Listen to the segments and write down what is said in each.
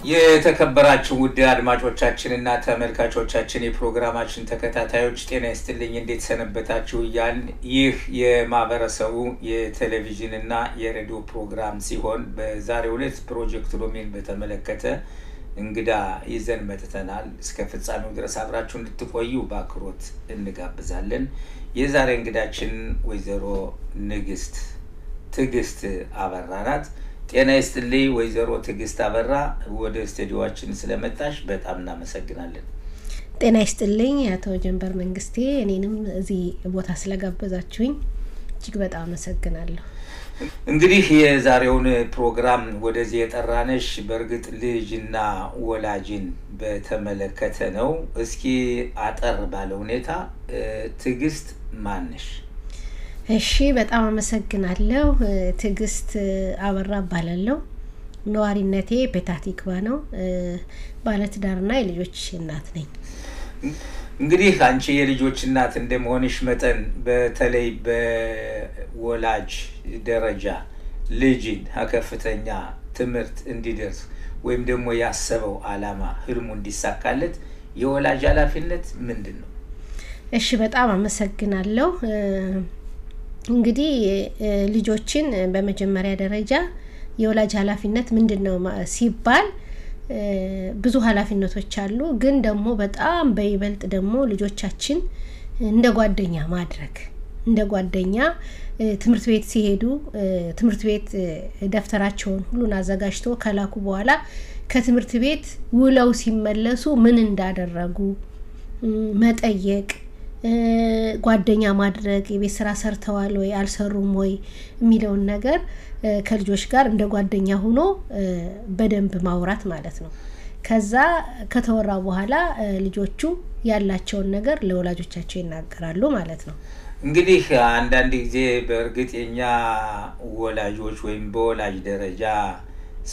የተከበራችሁ ውድ አድማጮቻችንና ተመልካቾቻችን የፕሮግራማችን ተከታታዮች ጤና ይስጥልኝ እንዴት ሰነበታችሁ ያን ይህ የማህበረሰቡ የቴሌቪዥንና የሬዲዮ ፕሮግራም ሲሆን በዛሬው ዕለት ፕሮጀክት ሎሚን በተመለከተ እንግዳ ይዘን መጥተናል እስከ ፍጻሜው ድረስ አብራችሁ እንድትቆዩ በአክብሮት እንጋብዛለን የዛሬ እንግዳችን ወይዘሮ ንግስት ትግስት አበራ ናት ጤና ይስጥልኝ ወይዘሮ ትግስት አበራ ወደ ስቱዲዮአችን ስለመጣሽ በጣም እናመሰግናለን ጤና ይስጥልኝ አቶ ጀንበር መንግስቴ እኔንም እዚህ ቦታ ስለጋበዛችሁኝ እጅግ በጣም አመሰግናለሁ እንግዲህ የዛሬውን ፕሮግራም ወደዚህ የጠራነሽ በርግጥ ልጅና ወላጅን በተመለከተ ነው እስኪ አጠር ባለ ሁኔታ ትግስት ማንሽ እሺ በጣም አመሰግናለሁ ትግስት አበራ ባላለው ነዋሪነቴ ፔታቲክባ ነው ባለትዳርና የልጆች እናት ነኝ እንግዲህ አንቺ የልጆች እናት እንደመሆንሽ መጠን በተለይ በወላጅ ደረጃ ልጅን ከፍተኛ ትምህርት እንዲደርስ ወይም ደግሞ ያሰበው አላማ ህልሙ እንዲሳካለት የወላጅ ኃላፊነት ምንድነው እሺ በጣም አመሰግናለሁ እንግዲህ ልጆችን በመጀመሪያ ደረጃ የወላጅ ኃላፊነት ምንድነው ሲባል ብዙ ኃላፊነቶች አሉ ግን ደግሞ በጣም በይበልጥ ደግሞ ልጆቻችን እንደ ጓደኛ ማድረግ እንደ ጓደኛ ትምህርት ቤት ሲሄዱ ትምህርት ቤት ደፍተራቸውን ሁሉን አዘጋጅቶ ከላኩ በኋላ ከትምህርት ቤት ውለው ሲመለሱ ምን እንዳደረጉ መጠየቅ ጓደኛ ማድረግ የቤት ስራ ሰርተዋል ወይ አልሰሩም ወይ የሚለው ነገር ከልጆች ጋር እንደ ጓደኛ ሆኖ በደንብ ማውራት ማለት ነው ከዛ ከተወራ በኋላ ልጆቹ ያላቸውን ነገር ለወላጆቻቸው ይናገራሉ ማለት ነው እንግዲህ አንዳንድ ጊዜ በእርግጥኛ ወላጆች ወይም በወላጅ ደረጃ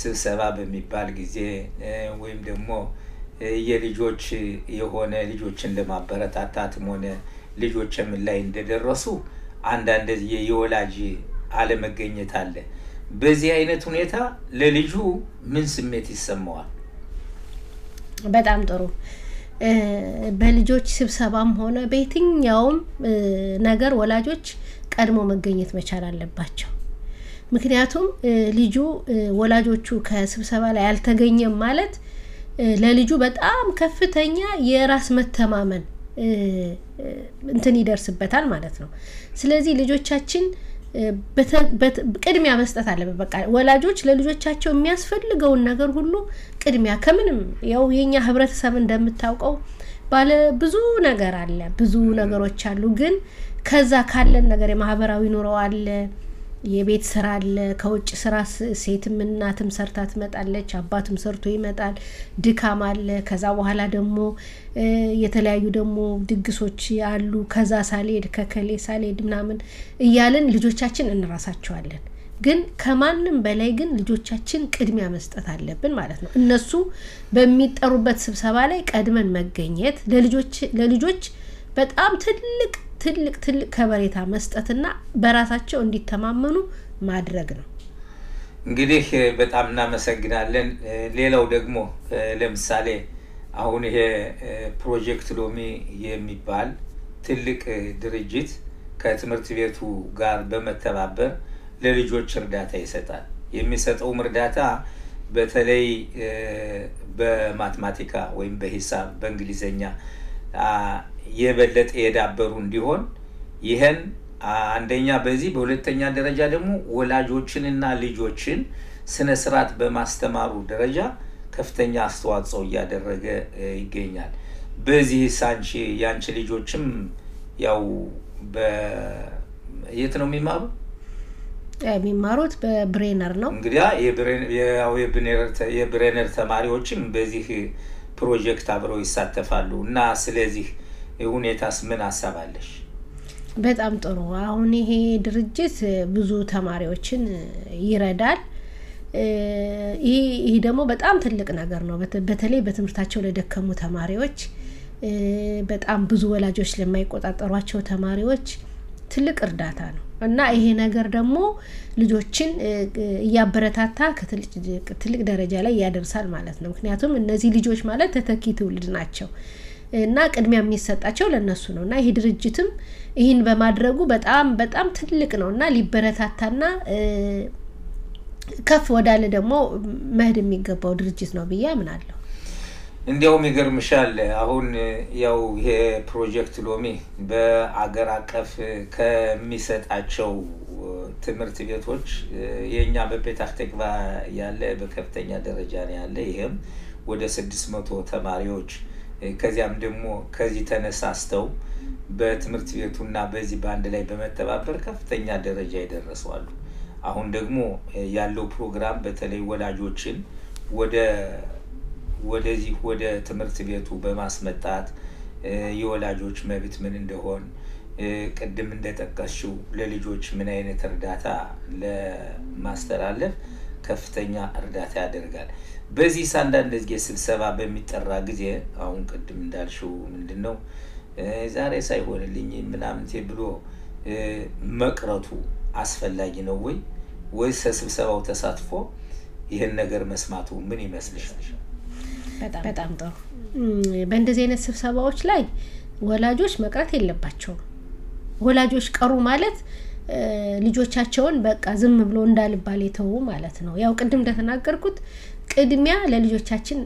ስብሰባ በሚባል ጊዜ ወይም ደግሞ የልጆች የሆነ ልጆችን ለማበረታታትም ሆነ ልጆችም ላይ እንደደረሱ አንዳንድ የወላጅ አለመገኘት አለ በዚህ አይነት ሁኔታ ለልጁ ምን ስሜት ይሰማዋል በጣም ጥሩ በልጆች ስብሰባም ሆነ በየትኛውም ነገር ወላጆች ቀድሞ መገኘት መቻል አለባቸው ምክንያቱም ልጁ ወላጆቹ ከስብሰባ ላይ ያልተገኘም ማለት ለልጁ በጣም ከፍተኛ የራስ መተማመን እንትን ይደርስበታል ማለት ነው ስለዚህ ልጆቻችን ቅድሚያ መስጠት አለበት በቃ ወላጆች ለልጆቻቸው የሚያስፈልገውን ነገር ሁሉ ቅድሚያ ከምንም ያው የኛ ህብረተሰብ እንደምታውቀው ባለ ብዙ ነገር አለ ብዙ ነገሮች አሉ ግን ከዛ ካለን ነገር የማህበራዊ ኑሮ አለ የቤት ስራ አለ ከውጭ ስራ ሴትም እናትም ሰርታ ትመጣለች አባቱም ሰርቶ ይመጣል ድካም አለ ከዛ በኋላ ደግሞ የተለያዩ ደግሞ ድግሶች አሉ ከዛ ሳልሄድ ከከሌ ሳልሄድ ምናምን እያለን ልጆቻችን እንራሳቸዋለን ግን ከማንንም በላይ ግን ልጆቻችን ቅድሚያ መስጠት አለብን ማለት ነው እነሱ በሚጠሩበት ስብሰባ ላይ ቀድመን መገኘት ለልጆች በጣም ትልቅ ከበሬታ መስጠትና በራሳቸው እንዲተማመኑ ማድረግ ነው እንግዲህ በጣም እናመሰግናለን ሌላው ደግሞ ለምሳሌ አሁን ይሄ ፕሮጀክት ሎሚ የሚባል ትልቅ ድርጅት ከትምህርት ቤቱ ጋር በመተባበር ለልጆች እርዳታ ይሰጣል የሚሰጠው እርዳታ በተለይ በማትማቲካ ወይም በሂሳብ በእንግሊዘኛ የበለጠ የዳበሩ እንዲሆን ይሄን አንደኛ በዚህ በሁለተኛ ደረጃ ደግሞ ወላጆችንና ልጆችን ስነ ስርዓት በማስተማሩ ደረጃ ከፍተኛ አስተዋጽኦ ያደረገ ይገኛል በዚህ ሳንቺ ያንቺ ልጆችም ያው በየት ነው የሚማሩት በብሬነር ነው እንግዲህ የብሬነር ተማሪዎችም በዚህ ፕሮጀክት አብረው ይሳተፋሉ እና ስለዚህ ሁኔታስ ምን አሳባለሽ በጣም ጥሩ አሁን ይሄ ድርጅት ብዙ ተማሪዎችን ይረዳል ይሄ ደግሞ በጣም ትልቅ ነገር ነው በተለይ በትምህርታቸው ለደከሙ ተማሪዎች በጣም ብዙ ወላጆች ለማይቆጣጠሯቸው ተማሪዎች ትልቅ እርዳታ ነው እና ይሄ ነገር ደግሞ ልጆችን ያበረታታ ከትልቅ ደረጃ ላይ ያደርሳል ማለት ነው ምክንያቱም እነዚህ ልጆች ማለት ተተኪ ትውልድ ናቸው እና ቅድሚያ የሚሰጣቸው ለነሱ ነውና ይሄ ድርጅትም ይሄን በማድረጉ በጣም ትልቅ ነውና ሊበረታታና ከፍ ወዳለ ደግሞ መሄድ የሚገባው ድርጅት ነው ብዬ አምናለሁ እንዲያውም ይገርምሻል አሁን ያው ይሄ ፕሮጀክት ሎሚ በአገር አቀፍ ከሚሰጣቸው ትምህርት ቤቶች የኛ በፔታህ ተክባ ያለ በከፍተኛ ደረጃ ነው ያለ ይሄም ወደ 600 ተማሪዎች ከዚያም ደግሞ ከዚህ ተነሳስተው በትምህርት ቤቱና በዚህ ባንድ ላይ በመተባበር ከፍተኛ ደረጃ ይደርሳሉ አሁን ደግሞ ያለው ፕሮግራም በተለይ ወላጆችን ወደ ትምህርት ቤቱ በማስመጣት የወላጆች መብት ምን እንደሆነ ቅድም እንደተጠቀስው ለልጆች ምን አይነት እርዳታ ለማስተላለፍ ከፍተኛ እርዳታ ያደርጋል በዚህ ሳንዳንድ ጊዜ ስብሰባ በሚጠራ ጊዜ አሁን ቅድም እንዳልሽው ምንድነው ዛሬ ሳይሆንልኝ ምናምን ብሎ መቅረቱ አስፈላጊ ነው ወይስ ስብሰባው ተሳትፎ ይሄን ነገር መስማቱ ምን ይመስልሻል በጣም ጥሩ በእንደዚህ አይነት ስብሰባዎች ላይ ወላጆች መቅረት የለባቸውም ወላጆች ቀሩ ማለት ልጆቻቸውን በቃ ዝም ብሎ እንዳልባል የተው ማለት ነው ያው ቅድም እንደተናገርኩት ቅድሚያ ለልጆቻችን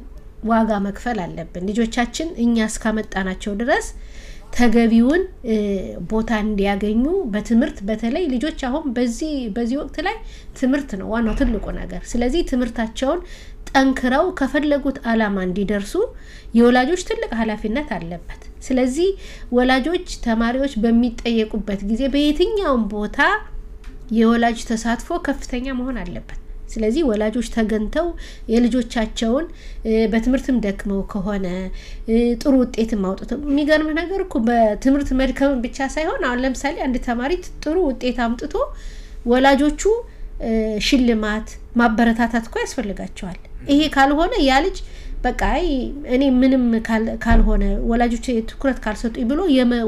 ዋጋ መክፈል አለብን ልጆቻችን እኛ እስካመጣናቸው ድረስ ተገቢውን ቦታ እንዲያገኙ በትምህርት በተለይ ልጆች አሁን በዚህ ወቅት ላይ ትምህርት ነው ዋናው ትልቁ ነገር ስለዚህ ትምህርታቸውን ጠንክረው ከፈለጉት አላማ እንዲደርሱ የወላጆች ትልቅ ኃላፊነት አለበት ስለዚህ ወላጆች ተማሪዎች በሚጠየቁበት ጊዜ በየትኛውም ቦታ የወላጅ ተሳትፎ ከፍተኛ መሆን አለበት ስለዚህ ወላጆች ተገንተው የልጆቻቸውን በትምህርትም ደክመው ከሆነ ጥሩ ውጤት ማውጣት የሚገርም ነገር እኮ በትምህርት መድከም ብቻ ሳይሆን አሁን ለምሳሌ አንድ ተማሪ ጥሩ ውጤት አምጥቶ ወላጆቹ ሽልማት ማበረታታት እኮ ያስፈልጋቸዋል ይሄ ካልሆነ ያ ልጅ በቃ እኔ ምንም ካልሆነ ወላጆች ትኩረት ካልሰጡኝ ብሎ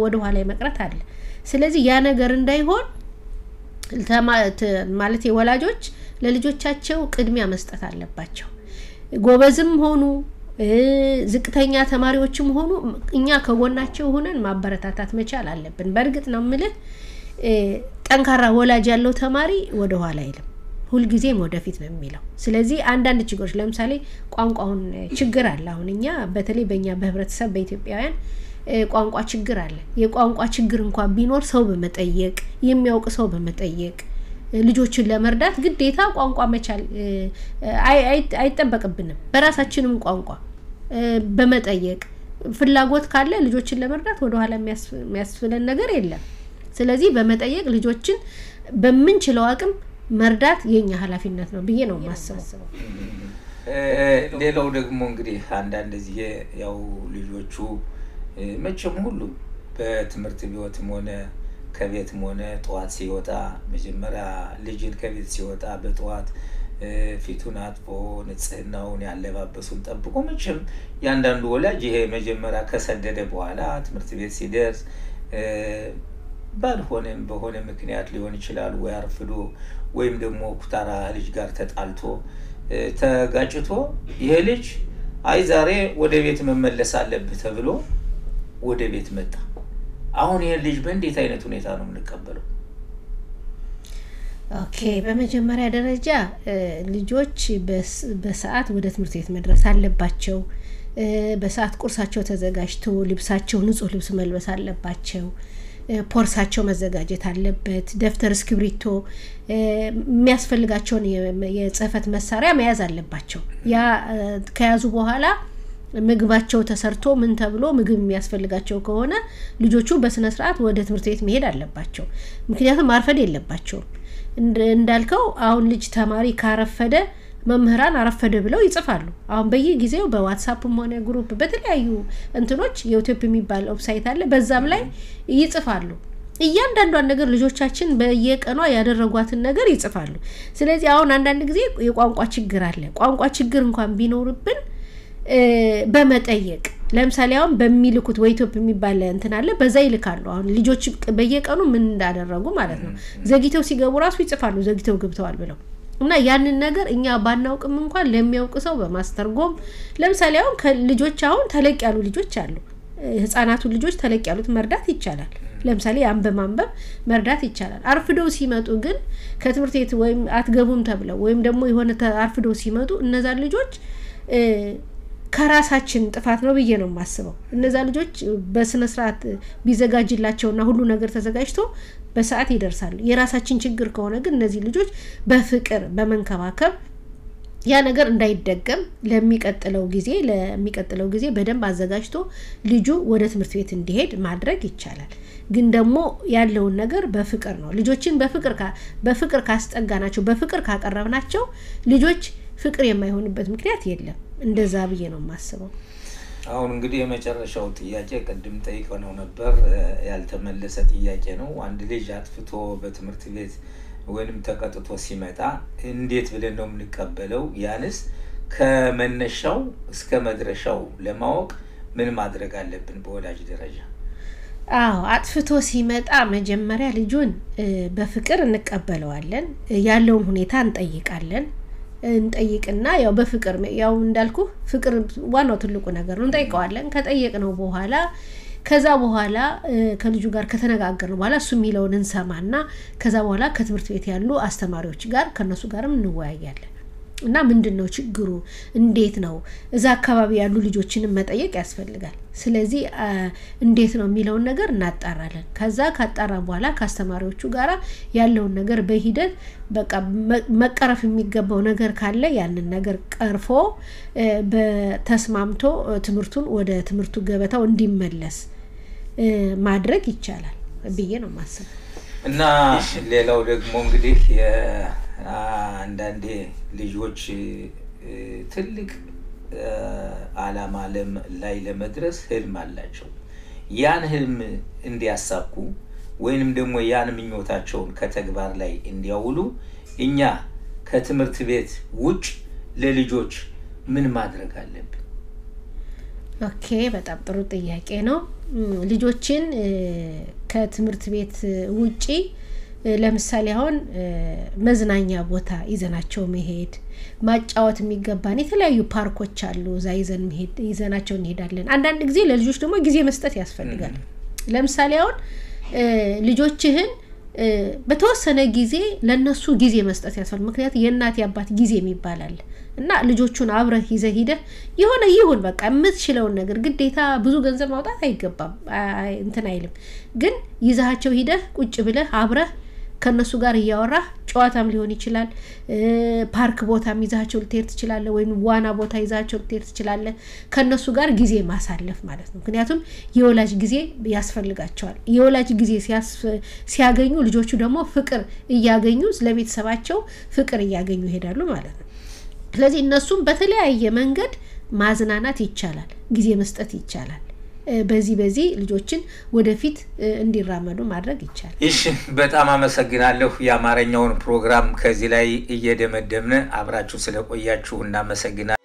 ወደ ኋላ መቅረት አለ ስለዚህ ያ ነገር እንዳይሆን ማለት የወላጆች ለልጆቻቸው ቅድሚያ መስጠት አለባቸው ጎበዝም ሆኑ ዝቅተኛ ተማሪዎችም ሆኑ እኛ ከጎናቸው ሆነን ማበረታታት መቻል አለብን በርግጥ ነው ማለት ጠንካራ ወላጅ ያለው ተማሪ ወደ ኋላ አይልም ሁሉ ጊዜም ወደፊት ነው የሚለው ስለዚህ አንዳንድ ችግሮች ለምሳሌ ቋንቋውን ችግር አለ አሁን እኛ በተለይ በእኛ በህብረተሰብ በኢትዮጵያውያን ቋንቋ ችግር አለ የቋንቋ ችግር እንኳን ቢኖር ሰው በመጠየቅ የሚያውቅ ሰው በመጠየቅ ልጆችን ለመርዳት ግዴታ ቋንቋ መቻል አይጠበቅብንም በራሳችንም ቋንቋ በመጠየቅ ፍላጎት ካለ ልጆችን ለመርዳት ወደ ኋላ የሚያስፈልገን ነገር የለም ስለዚህ በመጠየቅ ልጆችን በመንችለው አቅም መርዳት የኛ ኃላፊነት ነው ብዬ ነው ማስበው ሌላው ደግሞ እንግዲህ አንዳንድ ጊዜ ያው ልጆቹ መቼም ሁሉ በትምህርት ቢወትም ሆነ ከቤትም ሆነ ጧት ሲወጣ መጀመሪያ ልጅን ከቤት ሲወጣ በጧት ፊቱን አጥቦ ንጽህናውን ያለባበሱን ጠብቆ መቼም ያንዳንዱ ወላጅ ይሄ መጀመሪያ ከሰደደ በኋላ ትምህርት ቤት ሲደርስ ባልሆነም በሆነ ምክንያት ሊሆን ይችላል ወይ አርፍዶ ወይም ደግሞ ኩታራ ልጅ ጋር ተጣልቶ ተጋጭቶ ይሄ ልጅ አይ ዛሬ ወደ ቤት መመለስ አለበት ተብሎ ወደ ቤት መጣ አሁን ይሄ ልጅ በእንዴት አይነት ሁኔታ ነው የምንቀበለው ኦኬ በመጀመሪያ ደረጃ ልጆች በሰዓት ወደ ትምህርት ቤት መድረስ አለባቸው በሰዓት ቁርሳቸው ተዘጋጅቶ ልብሳቸው ንጹህ ልብስ መልበስ አለባቸው ፖርሳቸው መዘጋጀት አለበት ደፍተር እስክሪብቶ የሚያስፈልጋቸውን የጽህፈት መሳሪያ መያዝ አለባቸው ያ ከያዙ በኋላ ምግባቸው ተሰርቶ ምን ተብሎ ምግብ የሚያስፈልጋቸው ከሆነ ልጆቹ በስነ ስርዓት ወደ ትምህርት ቤት መሄድ አለባቸው ምክንያቱም ማርፈድ የለባቸው እንዳልከው አሁን ልጅ ተማሪ ካረፈደ መምህራን አረፈደ ብለው ይጽፋሉ አሁን በየጊዜው በዋትስአፕም ሆነ ግሩፕ በተለያዩ እንትኖች የኢትዮጵያ የሚባል ዌብሳይት አለ በዛም ላይ ይጽፋሉ እያንዳንዷን ነገር ልጆቻችን በየቀኗ ያደረጓትን ነገር ይጽፋሉ ስለዚህ አሁን አንዳንድ ጊዜ የቋንቋ ችግር አለ ቋንቋ ችግር እንኳን ቢኖርብን በመጠየቅ ለምሳሌ አሁን በሚልኩት ወይቶፕ የሚባል እንትን አለ በዛ ይልካሉ አሁን ልጆች በየቀኑ ምን እንዳደረጉ ማለት ነው ዘግይተው ሲገቡ ራሱ ይጽፋሉ ዘግይተው ገብተዋል ብለው እና ያንን ነገር እኛ ባናውቅም እንኳን ለሚያውቅ ሰው በማስተርጎም ለምሳሌ አሁን ከልጆች አሁን ተለቅ ያሉ ልጆች አሉ ህፃናቱ ልጆች ተለቅ ያሉት መርዳት ይቻላል ለምሳሌ አንበማንበብ መርዳት ይቻላል አርፍደው ሲመጡ ግን ከትምህርት ቤት ወይም አትገቡም ተብለው ወይም ደግሞ የሆነ አርፍደው ሲመጡ እነዛ ልጆች ከራሳችን ጥፋት ነው ብዬ ነው ማስበው እነዛ ልጆች በስነ ስርዓት ቢዘጋጅላቸውና ሁሉ ነገር ተዘጋጅቶ በሰዓት ይደርሳሉ የራሳችን ችግር ከሆነ ግን እነዚህ ልጆች በፍቅር በመንከባከብ ያ ነገር እንዳይደገም ለሚቀጥለው ጊዜ በደንብ አዘጋጅቶ ልጁ ወደ ትምህርት ቤት እንዲሄድ ማድረግ ይቻላል ግን ደግሞ ያለው ነገር በፍቅር ነው ልጆችን በፍቅር ካስጠጋናቸው በፍቅር ካቀረብናቸው ልጆች ፍቅር የማይሆንበት ምክንያት የለም እንደዛ ብዬ ነው ማስበው አሁን እንግዲህ የመጨረሻው ጥያቄ ቀድም ጠይቀው ነበር ያልተመለሰ ጥያቄ ነው አንድ ልጅ አጥፍቶ በትምህርት ቤት ወይንም ተቀጥቶ ሲመጣ እንዴት ብለን ነው የምንቀበለው ያንስ ከመነሻው እስከ መድረሻው ለማወቅ ምን ማድረግ አለብን በወላጅ ደረጃ አጥፍቶ ሲመጣ መጀመሪያ ልጁን በፍቅር እንቀበለዋለን ያለውን ሁኔታ እንጠይቅና ያው በፍቅር ያው እንዳልኩ ፍቅር ዋናው ትልቁ ነገር ነው እንጠይቀዋለን ከጠየቅነው በኋላ ከዛ በኋላ ከልጁ ጋር ከተነጋገርን በኋላ እሱ የሚለውን እንሰማና ከዛ በኋላ ከትምህርት ቤት ያሉ አስተማሪዎች ጋር ከነሱ ጋርም እንወያያለን እና ምንድነው ችግሩ እንዴት ነው እዛ አካባቢ ያሉ ልጆችንም መጠየቅ ያስፈልጋል ስለዚህ እንዴት ነው የሚለውን ነገር እናጣራለን ከዛ ካጣራን በኋላ ከአስተማሪዎቹ ጋራ ያለውን ነገር በሂደት በቃ መቀረፍ የሚገባው ነገር ካለ ያንን ነገር ቀርፎ በተስማምቶ ትምህርቱን ወደ ትምህርቱ ገበታው እንዲመለስ ማድረግ ይቻላል ብዬ ነው ማሰብ እና ሌላው ደግሞ እንግዲህ አንዳንዴ ልጆች ትልቅ አላማ ላይ ለመድረስ ህልም አላቸው ያን ህልም እንዲያሳኩ ወይንም ደግሞ ያን ምኞታቸውን ከተግባር ላይ እንዲያውሉ እኛ ከትምህርት ቤት ውጭ ለልጆች ምን ማድረግ አለብን ኦኬ በጣም ጥሩ ጥያቄ ነው ልጆችን ከትምህርት ቤት ውጪ ለምሳሌ አሁን መዝናኛ ቦታ ይዘናቸው መሄድ ማጫወት የሚገባን የተለያዩ ፓርኮች አሉ ዛ ይዘናቸው እንሄዳለን አንዳንድ ጊዜ ለልጆች ደግሞ ጊዜ መስጠት ያስፈልጋል ለምሳሌ አሁን ልጆችህን በተወሰነ ጊዜ ለነሱ ጊዜ መስጠት ያስፈልጋል ምክንያቱም የእናት ያባት ጊዜ የሚባላል እና ልጆቹን አብረህ ይዘህ ይሁን በቃ የምትችለው ነገር ግዴታ ብዙ ገንዘብ ማውጣት አይገባም እንትን አይልም ግን ይዛቸው ሂደህ ቁጭ ብለህ አብረህ ከነሱ ጋር ያወራህ ጨዋታም ሊሆን ይችላል ፓርክ ቦታም ይዛቸው ልትሄድ ትችላለህ ወይም ዋና ቦታ ይዛቸው ልትሄድ ትችላለህ ከነሱ ጋር ጊዜ ማሳለፍ ማለት ነው ምክንያቱም የወላጅ ጊዜ ያስፈልጋቸዋል የወላጅ ጊዜ ሲያገኙ ልጆቹ ደግሞ ፍቅር እያገኙ ስለቤተሰባቸው ፍቅር እያገኙ ይሄዳሉ ማለት ነው ስለዚህ እነሱም በተለያየ መንገድ ማዝናናት ይቻላል ጊዜ መስጠት ይቻላል በዚህ ልጆችን ወደፊት እንዲራመዱ ማድረግ ይቻላል እሺ በጣም አመሰግናለሁ የአማርኛውን ፕሮግራም ከዚህ ላይ እየደመደምነ አብራችሁ ስለቆያችሁ እናመሰግናለን